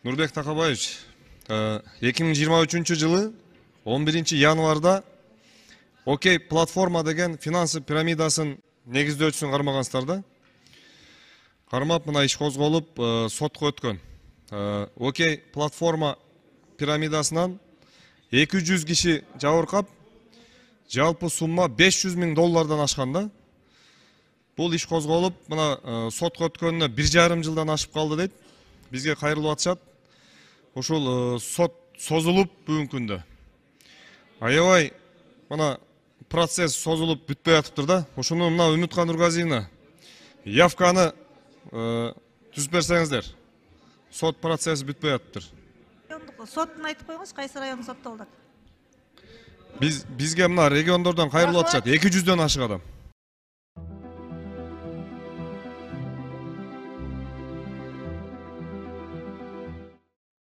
Нурбек Такабаевич, 2023 жылы 11 январда Окей платформа деген финансы пирамидасын негиздөөчүсүн кармагансыздар да. Кармап мына иш козголуп сотко өткөн. Окей платформа пирамидасынан 200 киши жабыркап, жалпы сумма $500,000 ашкан да. Бул иш козголуп, мына сотко өткөнүнө 1,5 жылдан ашып калды дейт. Бизге кайрылып атышат. Ушул сот созулуп бүгүнкү күндө. Аябай мына процесс созулуп бүтпөй атыптыр да. Ушуну мына Үмүткан Нургазиевна явканы түзүп берсеңиздер. Сот процесси бүтпөй атыптыр. Соттун айтып койгуңуз, кайсы райондук сотто болду? Бизге мына региондордон кайрылып атышат. 200дөн ашык адам.